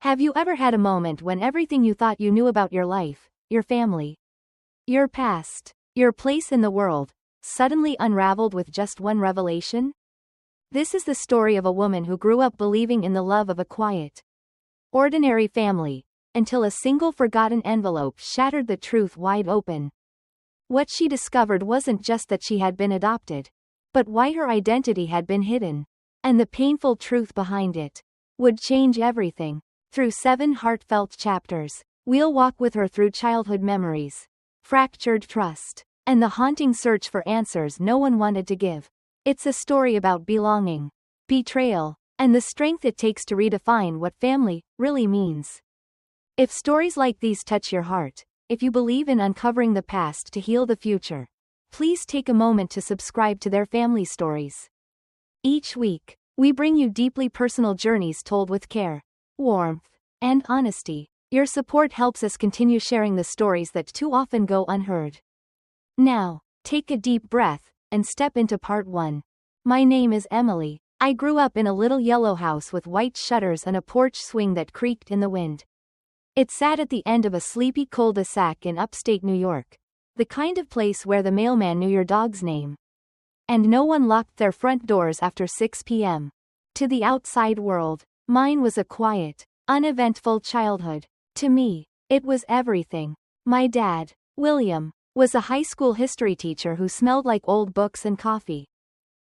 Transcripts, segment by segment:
Have you ever had a moment when everything you thought you knew about your life, your family, your past, your place in the world, suddenly unraveled with just one revelation? This is the story of a woman who grew up believing in the love of a quiet, ordinary family, until a single forgotten envelope shattered the truth wide open. What she discovered wasn't just that she had been adopted, but why her identity had been hidden, and the painful truth behind it would change everything. Through 7 heartfelt chapters, we'll walk with her through childhood memories, fractured trust, and the haunting search for answers no one wanted to give. It's a story about belonging, betrayal, and the strength it takes to redefine what family really means. If stories like these touch your heart, if you believe in uncovering the past to heal the future, please take a moment to subscribe to Their Family Stories. Each week, we bring you deeply personal journeys told with care, warmth, and honesty. Your support helps us continue sharing the stories that too often go unheard. Now, take a deep breath and step into part 1. My name is Emily. I grew up in a little yellow house with white shutters and a porch swing that creaked in the wind. It sat at the end of a sleepy cul-de-sac in upstate New York, the kind of place where the mailman knew your dog's name, and no one locked their front doors after 6 p.m. To the outside world, mine was a quiet, uneventful childhood. To me, it was everything. My dad, William, was a high school history teacher who smelled like old books and coffee.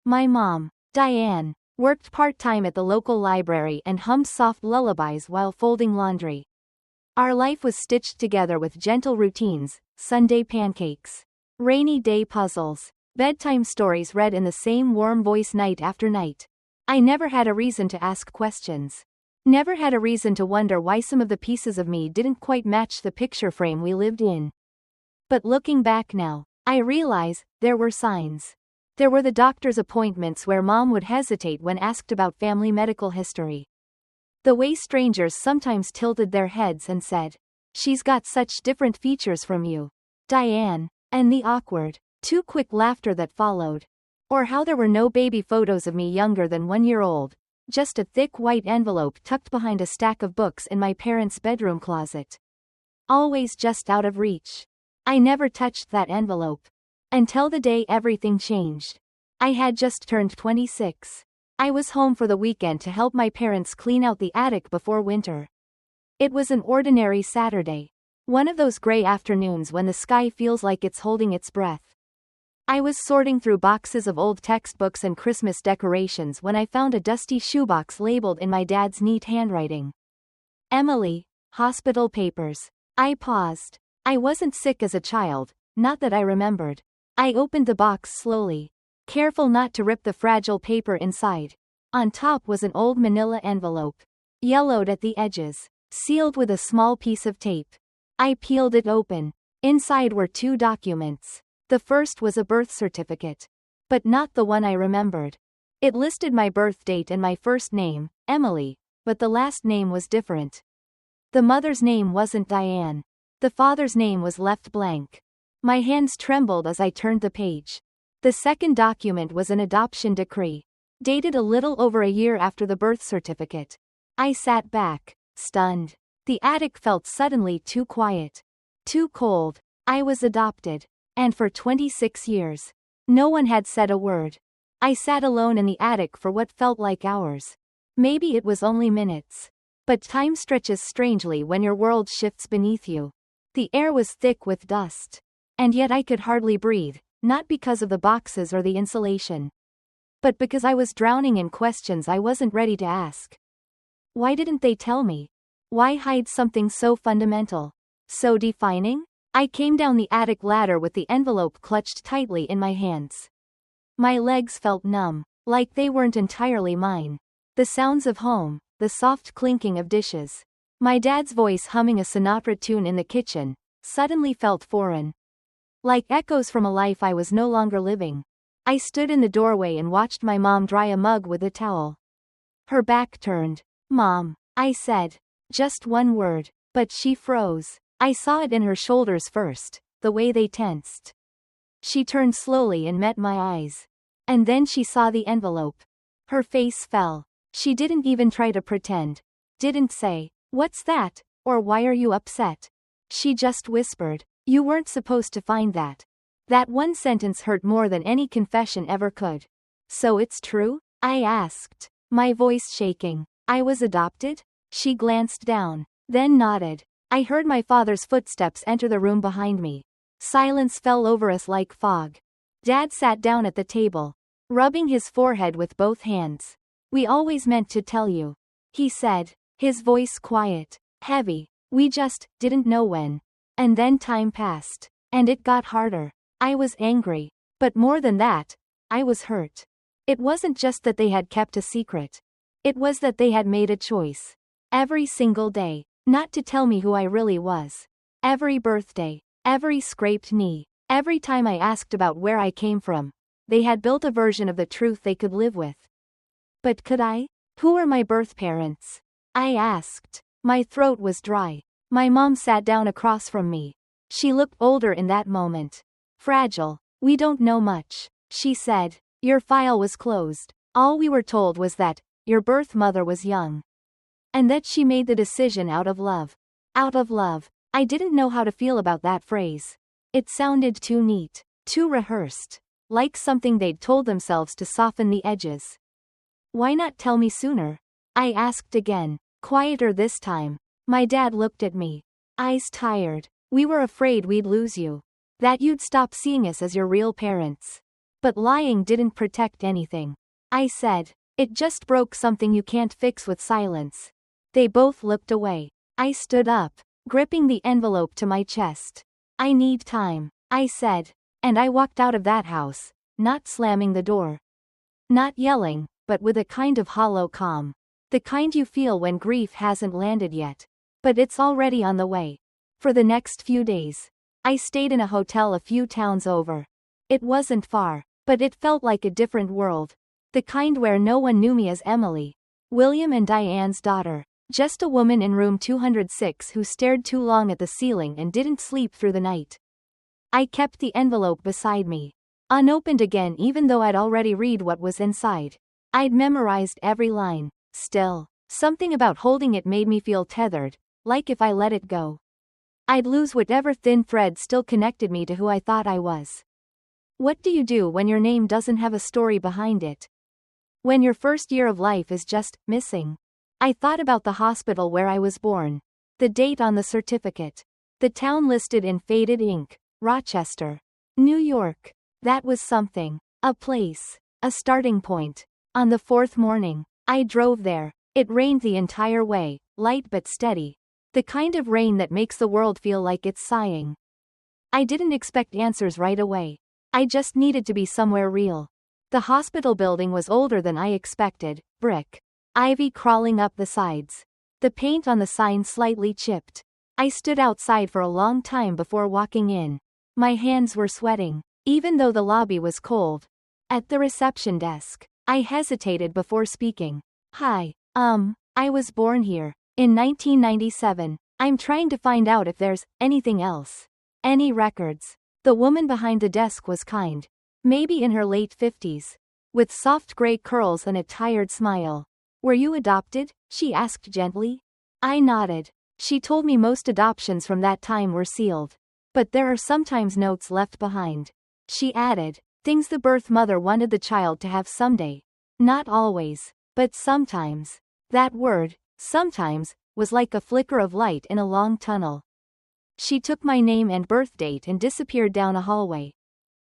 My mom, Diane, worked part-time at the local library and hummed soft lullabies while folding laundry. Our life was stitched together with gentle routines, Sunday pancakes, rainy day puzzles, bedtime stories read in the same warm voice night after night. I never had a reason to ask questions. Never had a reason to wonder why some of the pieces of me didn't quite match the picture frame we lived in. But looking back now, I realize there were signs. There were the doctor's appointments where mom would hesitate when asked about family medical history. The way strangers sometimes tilted their heads and said, "She's got such different features from you, Diane," and the awkward, too quick laughter that followed. Or how there were no baby photos of me younger than 1 year old, just a thick white envelope tucked behind a stack of books in my parents' bedroom closet. Always just out of reach. I never touched that envelope. Until the day everything changed. I had just turned 26. I was home for the weekend to help my parents clean out the attic before winter. It was an ordinary Saturday. One of those gray afternoons when the sky feels like it's holding its breath. I was sorting through boxes of old textbooks and Christmas decorations when I found a dusty shoebox labeled in my dad's neat handwriting. Emily, hospital papers. I paused. I wasn't sick as a child, not that I remembered. I opened the box slowly, careful not to rip the fragile paper inside. On top was an old manila envelope, yellowed at the edges, sealed with a small piece of tape. I peeled it open. Inside were 2 documents. The first was a birth certificate. But not the one I remembered. It listed my birth date and my first name, Emily, but the last name was different. The mother's name wasn't Diane. The father's name was left blank. My hands trembled as I turned the page. The second document was an adoption decree, dated a little over a year after the birth certificate. I sat back, stunned. The attic felt suddenly too quiet. Too cold. I was adopted. And for 26 years, no one had said a word. I sat alone in the attic for what felt like hours. Maybe it was only minutes. But time stretches strangely when your world shifts beneath you. The air was thick with dust. And yet I could hardly breathe, not because of the boxes or the insulation, but because I was drowning in questions I wasn't ready to ask. Why didn't they tell me? Why hide something so fundamental, so defining? I came down the attic ladder with the envelope clutched tightly in my hands. My legs felt numb, like they weren't entirely mine. The sounds of home, the soft clinking of dishes, my dad's voice humming a Sinatra tune in the kitchen, suddenly felt foreign. Like echoes from a life I was no longer living. I stood in the doorway and watched my mom dry a mug with a towel. Her back turned. "Mom," I said. Just one word, but she froze. I saw it in her shoulders first, the way they tensed. She turned slowly and met my eyes. And then she saw the envelope. Her face fell. She didn't even try to pretend. Didn't say, What's that? Or why are you upset? She just whispered. You weren't supposed to find that. That one sentence hurt more than any confession ever could. So it's true? I asked, my voice shaking. I was adopted? She glanced down, then nodded. I heard my father's footsteps enter the room behind me. Silence fell over us like fog. Dad sat down at the table, rubbing his forehead with both hands. We always meant to tell you, he said, his voice quiet, heavy. We just didn't know when. And then time passed, and it got harder. I was angry, but more than that, I was hurt. It wasn't just that they had kept a secret. It was that they had made a choice. Every single day, not to tell me who I really was. Every birthday, every scraped knee, every time I asked about where I came from, they had built a version of the truth they could live with. But could I? Who are my birth parents? I asked. My throat was dry. My mom sat down across from me. She looked older in that moment. Fragile. We don't know much, she said. Your file was closed. All we were told was that your birth mother was young. And that she made the decision out of love. Out of love. I didn't know how to feel about that phrase. It sounded too neat, too rehearsed, like something they'd told themselves to soften the edges. Why not tell me sooner? I asked again, quieter this time. My dad looked at me, eyes tired. We were afraid we'd lose you. That you'd stop seeing us as your real parents. But lying didn't protect anything. I said, it just broke something you can't fix with silence. They both looked away. I stood up, gripping the envelope to my chest. I need time, I said, and I walked out of that house, not slamming the door. Not yelling, but with a kind of hollow calm. The kind you feel when grief hasn't landed yet. But it's already on the way. For the next few days, I stayed in a hotel a few towns over. It wasn't far, but it felt like a different world. The kind where no one knew me as Emily, William and Diane's daughter. Just a woman in room 206 who stared too long at the ceiling and didn't sleep through the night. I kept the envelope beside me, unopened again even though I'd already read what was inside. I'd memorized every line. Still, something about holding it made me feel tethered, like if I let it go, I'd lose whatever thin thread still connected me to who I thought I was. What do you do when your name doesn't have a story behind it? When your first year of life is just missing? I thought about the hospital where I was born, the date on the certificate, the town listed in faded ink, Rochester, New York. That was something, a place, a starting point. On the fourth morning, I drove there. It rained the entire way, light but steady, the kind of rain that makes the world feel like it's sighing. I didn't expect answers right away. I just needed to be somewhere real. The hospital building was older than I expected, brick. Ivy crawling up the sides. The paint on the sign slightly chipped. I stood outside for a long time before walking in. My hands were sweating, even though the lobby was cold. At the reception desk, I hesitated before speaking. Hi, I was born here, in 1997. I'm trying to find out if there's anything else. Any records. The woman behind the desk was kind. Maybe in her late 50s. With soft gray curls and a tired smile. Were you adopted? She asked gently. I nodded. She told me most adoptions from that time were sealed. But there are sometimes notes left behind. She added, things the birth mother wanted the child to have someday. Not always, but sometimes. That word, sometimes, was like a flicker of light in a long tunnel. She took my name and birth date and disappeared down a hallway.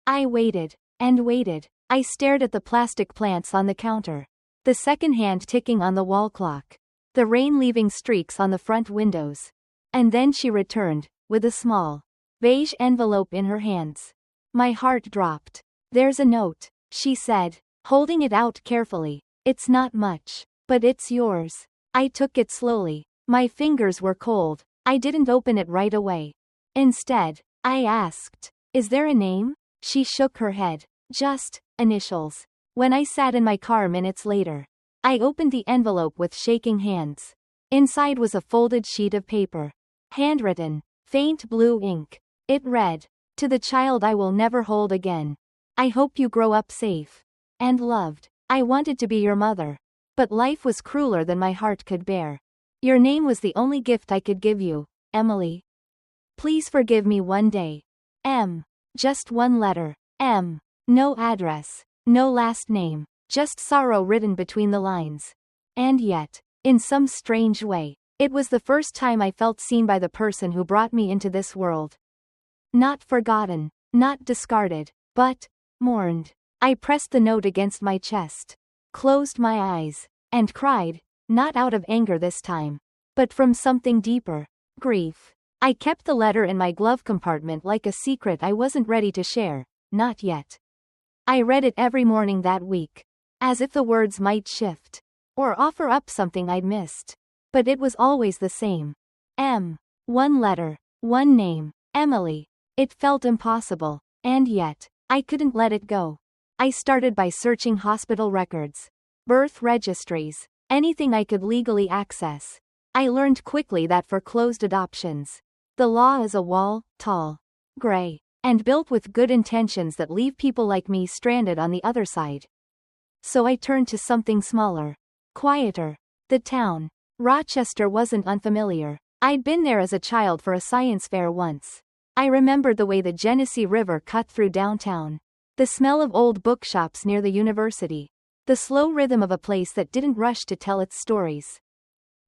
I waited, and waited. I stared at the plastic plants on the counter. The second hand ticking on the wall clock. The rain leaving streaks on the front windows. And then she returned, with a small, beige envelope in her hands. My heart dropped. There's a note, she said, holding it out carefully. It's not much, but it's yours. I took it slowly. My fingers were cold. I didn't open it right away. Instead, I asked, is there a name? She shook her head. Just initials. When I sat in my car minutes later, I opened the envelope with shaking hands. Inside was a folded sheet of paper. Handwritten, faint blue ink. It read, to the child I will never hold again. I hope you grow up safe. And loved. I wanted to be your mother. But life was crueler than my heart could bear. Your name was the only gift I could give you, Emily. Please forgive me one day. M. Just one letter. M. No address. No last name. Just sorrow written between the lines. And yet, in some strange way, it was the first time I felt seen by the person who brought me into this world. Not forgotten, not discarded, but mourned. I pressed the note against my chest, closed my eyes, and cried, not out of anger this time, but from something deeper, grief. I kept the letter in my glove compartment like a secret I wasn't ready to share, not yet. I read it every morning that week, as if the words might shift, or offer up something I'd missed. But it was always the same. M. One letter, one name, Emily. It felt impossible, and yet, I couldn't let it go. I started by searching hospital records, birth registries, anything I could legally access. I learned quickly that for closed adoptions, the law is a wall, tall, gray, and built with good intentions that leave people like me stranded on the other side. So I turned to something smaller, quieter. The town, Rochester, wasn't unfamiliar. I'd been there as a child for a science fair once. I remembered the way the Genesee River cut through downtown, the smell of old bookshops near the university, the slow rhythm of a place that didn't rush to tell its stories.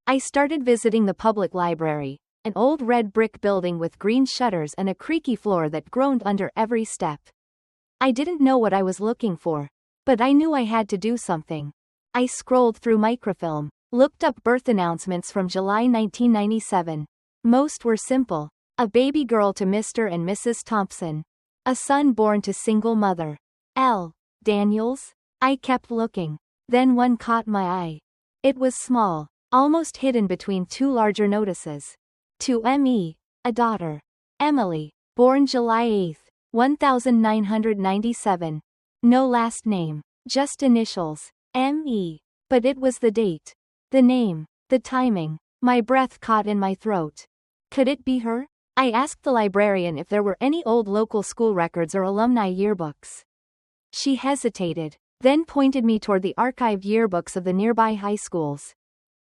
I started visiting the public library, an old red brick building with green shutters and a creaky floor that groaned under every step. I didn't know what I was looking for, but I knew I had to do something. I scrolled through microfilm, looked up birth announcements from July 1997. Most were simple. A baby girl to Mr. and Mrs. Thompson. A son born to single mother. L. Daniels? I kept looking. Then one caught my eye. It was small, almost hidden between two larger notices. To M.E., a daughter. Emily, born July 8, 1997. No last name, just initials. M.E. But it was the date. The name, the timing. My breath caught in my throat. Could it be her? I asked the librarian if there were any old local school records or alumni yearbooks. She hesitated, then pointed me toward the archived yearbooks of the nearby high schools.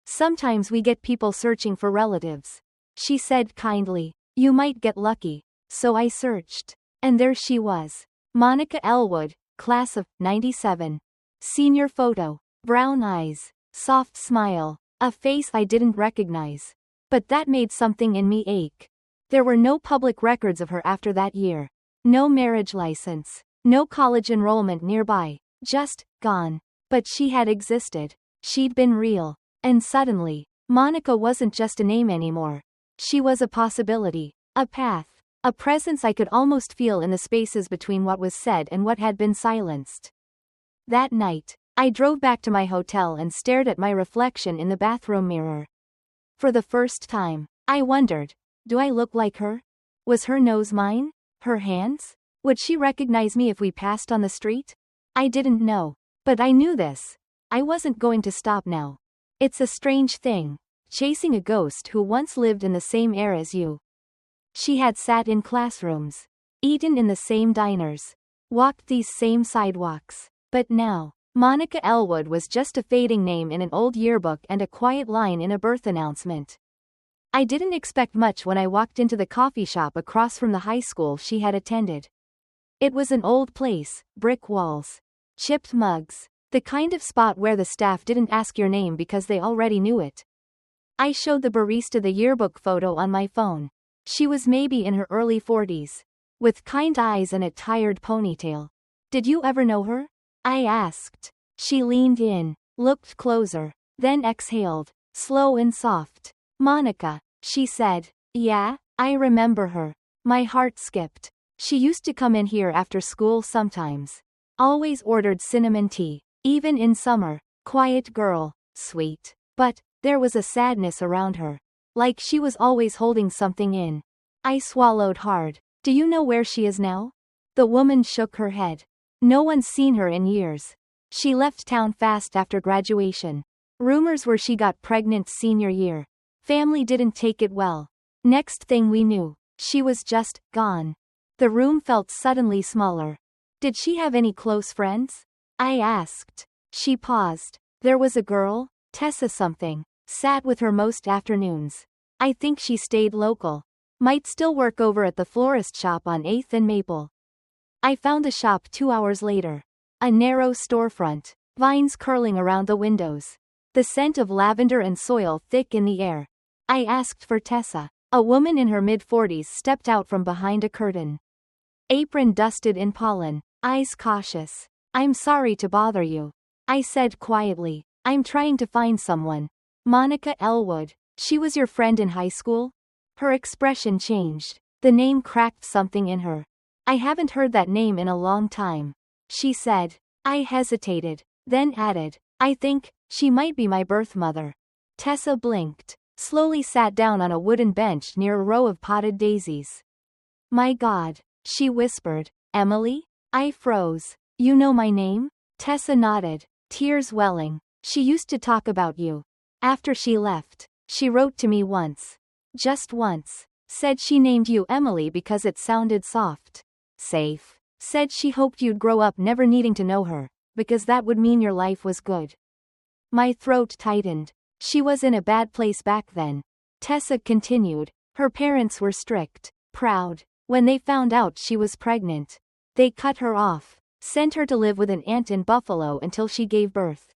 Sometimes we get people searching for relatives. She said kindly, you might get lucky. So I searched. And there she was. Monica Elwood, class of 97. Senior photo. Brown eyes. Soft smile. A face I didn't recognize. But that made something in me ache. There were no public records of her after that year. No marriage license. No college enrollment nearby. Just, gone. But she had existed. She'd been real. And suddenly, Monica wasn't just a name anymore. She was a possibility. A path. A presence I could almost feel in the spaces between what was said and what had been silenced. That night, I drove back to my hotel and stared at my reflection in the bathroom mirror. For the first time, I wondered, do I look like her? Was her nose mine? Her hands? Would she recognize me if we passed on the street? I didn't know. But I knew this. I wasn't going to stop now. It's a strange thing, chasing a ghost who once lived in the same era as you. She had sat in classrooms, eaten in the same diners, walked these same sidewalks. But now, Monica Elwood was just a fading name in an old yearbook and a quiet line in a birth announcement. I didn't expect much when I walked into the coffee shop across from the high school she had attended. It was an old place, brick walls, chipped mugs, the kind of spot where the staff didn't ask your name because they already knew it. I showed the barista the yearbook photo on my phone. She was maybe in her early 40s, with kind eyes and a tired ponytail. Did you ever know her? I asked. She leaned in, looked closer, then exhaled, slow and soft. Monica, she said. Yeah, I remember her. My heart skipped. She used to come in here after school sometimes. Always ordered cinnamon tea, even in summer. Quiet girl, sweet. But there was a sadness around her. Like she was always holding something in. I swallowed hard. Do you know where she is now? The woman shook her head. No one's seen her in years. She left town fast after graduation. Rumors were she got pregnant senior year. Family didn't take it well. Next thing we knew, she was just gone. The room felt suddenly smaller. Did she have any close friends? I asked. She paused. There was a girl, Tessa something. Sat with her most afternoons. I think she stayed local. Might still work over at the florist shop on 8th and Maple. I found the shop 2 hours later. A narrow storefront. Vines curling around the windows. The scent of lavender and soil thick in the air. I asked for Tessa. A woman in her mid-40s stepped out from behind a curtain. Apron dusted in pollen. Eyes cautious. "I'm sorry to bother you," I said quietly. "I'm trying to find someone." "Monica Elwood. She was your friend in high school?" Her expression changed. The name cracked something in her. "I haven't heard that name in a long time," she said. I hesitated, then added, "I think she might be my birth mother." Tessa blinked, slowly sat down on a wooden bench near a row of potted daisies. "My God," she whispered. "Emily?" I froze. "You know my name?" Tessa nodded, tears welling. "She used to talk about you. After she left, she wrote to me once. Just once. Said she named you Emily because it sounded soft. Safe. Said she hoped you'd grow up never needing to know her, because that would mean your life was good." My throat tightened. She was in a bad place back then. Tessa continued. Her parents were strict, proud. When they found out she was pregnant, they cut her off, sent her to live with an aunt in Buffalo until she gave birth.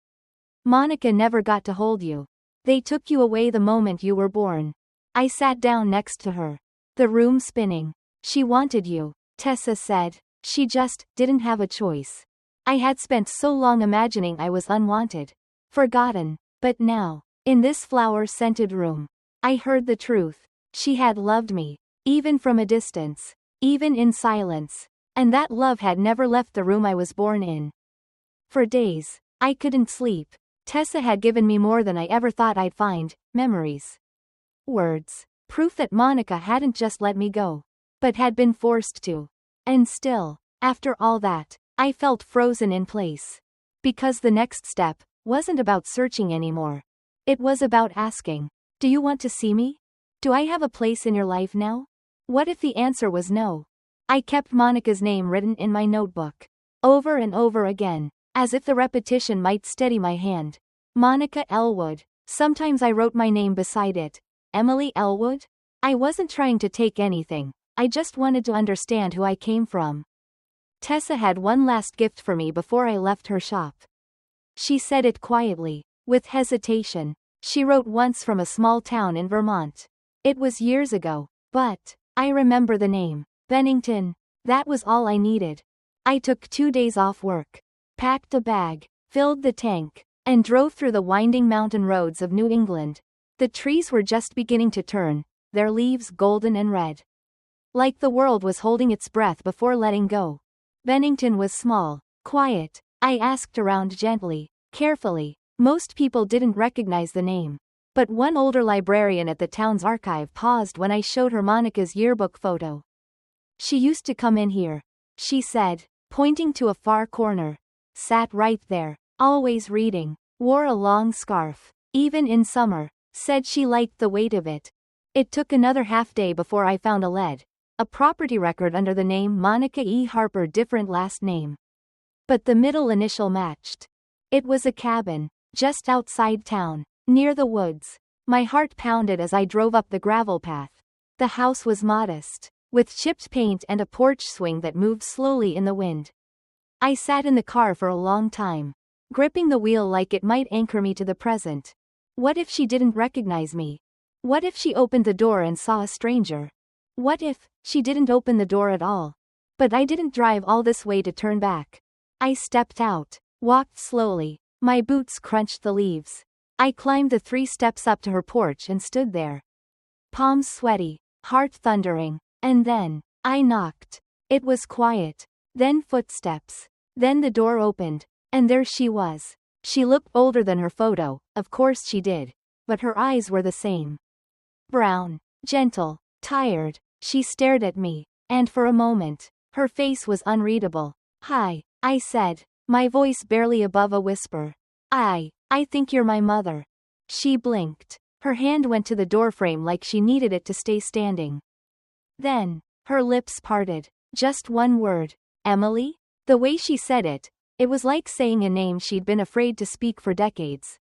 Monica never got to hold you. They took you away the moment you were born. I sat down next to her. The room spinning. "She wanted you," Tessa said. "She just didn't have a choice." I had spent so long imagining I was unwanted, forgotten, but now, in this flower-scented room, I heard the truth. She had loved me, even from a distance, even in silence, and that love had never left the room I was born in. For days, I couldn't sleep. Tessa had given me more than I ever thought I'd find: memories, words, proof that Monica hadn't just let me go, but had been forced to. And still, after all that, I felt frozen in place. Because the next step wasn't about searching anymore. It was about asking, "Do you want to see me? Do I have a place in your life now?" What if the answer was no? I kept Monica's name written in my notebook, over and over again, as if the repetition might steady my hand. Monica Elwood. Sometimes I wrote my name beside it. Emily Elwood? I wasn't trying to take anything, I just wanted to understand who I came from. Tessa had one last gift for me before I left her shop. She said it quietly, with hesitation. She wrote once from a small town in Vermont. It was years ago, but I remember the name. Bennington. That was all I needed. I took 2 days off work, packed a bag, filled the tank, and drove through the winding mountain roads of New England. The trees were just beginning to turn, their leaves golden and red. Like the world was holding its breath before letting go. Bennington was small, quiet. I asked around gently, carefully. Most people didn't recognize the name. But one older librarian at the town's archive paused when I showed her Monica's yearbook photo. "She used to come in here," she said, pointing to a far corner. "Sat right there, always reading, wore a long scarf, even in summer. Said she liked the weight of it." It took another half-day before I found a property record under the name Monica E. Harper, different last name. But the middle initial matched. It was a cabin, just outside town, near the woods. My heart pounded as I drove up the gravel path. The house was modest, with chipped paint and a porch swing that moved slowly in the wind. I sat in the car for a long time, gripping the wheel like it might anchor me to the present. What if she didn't recognize me? What if she opened the door and saw a stranger? What if she didn't open the door at all? But I didn't drive all this way to turn back. I stepped out, walked slowly. My boots crunched the leaves. I climbed the 3 steps up to her porch and stood there. Palms sweaty, heart thundering. And then, I knocked. It was quiet. Then footsteps. Then the door opened. And there she was. She looked older than her photo, of course she did. But her eyes were the same. Brown, gentle, tired. She stared at me. And for a moment, her face was unreadable. "Hi," I said, my voice barely above a whisper. I think you're my mother." She blinked. Her hand went to the doorframe like she needed it to stay standing. Then, her lips parted. Just one word. "Emily?" The way she said it, it was like saying a name she'd been afraid to speak for decades.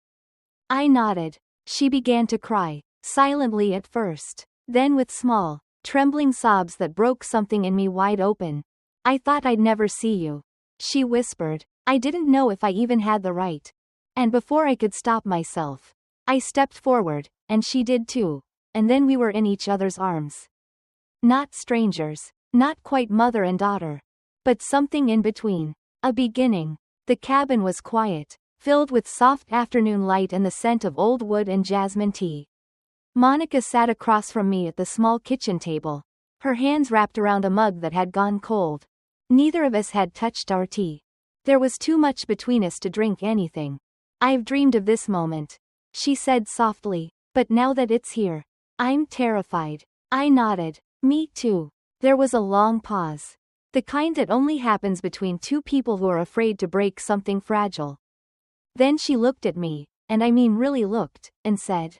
I nodded. She began to cry, silently at first, then with small, trembling sobs that broke something in me wide open. I thought I'd never see you, she whispered. I didn't know if I even had the right. And before I could stop myself, I stepped forward, and she did too, and then we were in each other's arms. Not strangers, not quite mother and daughter, but something in between. A beginning. The cabin was quiet, filled with soft afternoon light and the scent of old wood and jasmine tea. Monica sat across from me at the small kitchen table, her hands wrapped around a mug that had gone cold. Neither of us had touched our tea. There was too much between us to drink anything. I've dreamed of this moment, she said softly, but now that it's here, I'm terrified. I nodded. Me too. There was a long pause. The kind that only happens between two people who are afraid to break something fragile. Then she looked at me, and I mean really looked, and said,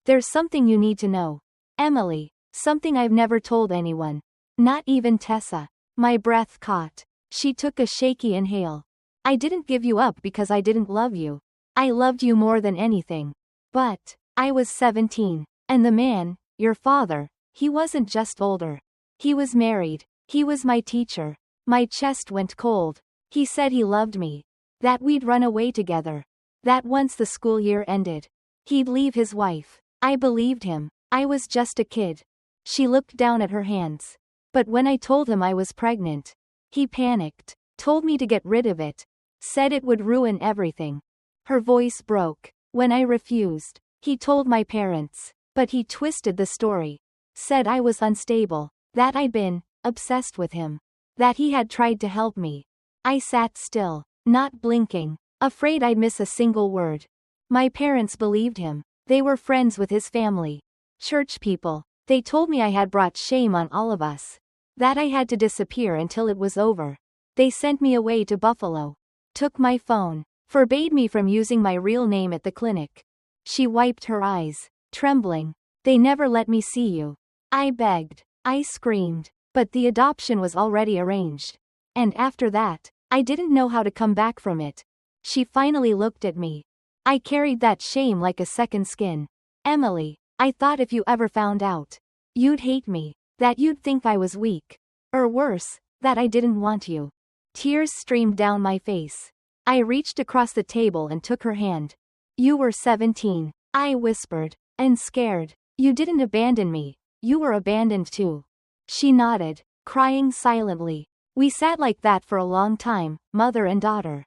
"There's something you need to know, Emily, something I've never told anyone. Not even Tessa." My breath caught. She took a shaky inhale. "I didn't give you up because I didn't love you. I loved you more than anything. But, I was 17, and the man, your father, he wasn't just older. He was married. He was my teacher." My chest went cold. He said he loved me. That we'd run away together. That once the school year ended, he'd leave his wife. I believed him. I was just a kid. She looked down at her hands. But when I told him I was pregnant, he panicked, told me to get rid of it, said it would ruin everything. Her voice broke. When I refused, he told my parents, but he twisted the story. Said I was unstable, that I'd been obsessed with him, that he had tried to help me. I sat still, not blinking, afraid I'd miss a single word. My parents believed him. They were friends with his family. Church people. They told me I had brought shame on all of us. That I had to disappear until it was over. They sent me away to Buffalo. Took my phone. Forbade me from using my real name at the clinic. She wiped her eyes, trembling. They never let me see you. I begged. I screamed. But the adoption was already arranged. And after that, I didn't know how to come back from it. She finally looked at me. I carried that shame like a second skin. Emily, I thought if you ever found out, you'd hate me, that you'd think I was weak. Or worse, that I didn't want you. Tears streamed down my face. I reached across the table and took her hand. You were 17, I whispered, and scared. You didn't abandon me, you were abandoned too. She nodded, crying silently. We sat like that for a long time, mother and daughter.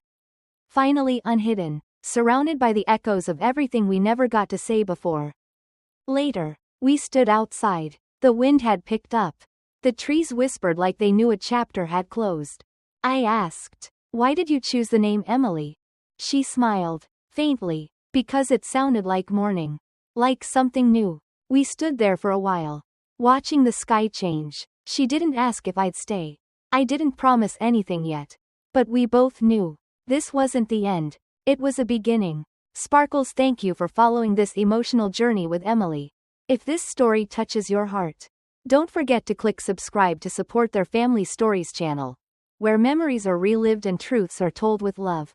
Finally unhidden, surrounded by the echoes of everything we never got to say before. Later, we stood outside. The wind had picked up. The trees whispered like they knew a chapter had closed. I asked, "Why did you choose the name Emily?" She smiled, faintly, because it sounded like morning. Like something new. We stood there for a while, watching the sky change. She didn't ask if I'd stay. I didn't promise anything yet. But we both knew. This wasn't the end. It was a beginning. Sparkles, thank you for following this emotional journey with Emily. If this story touches your heart, don't forget to click subscribe to support their Family Stories channel, where memories are relived and truths are told with love.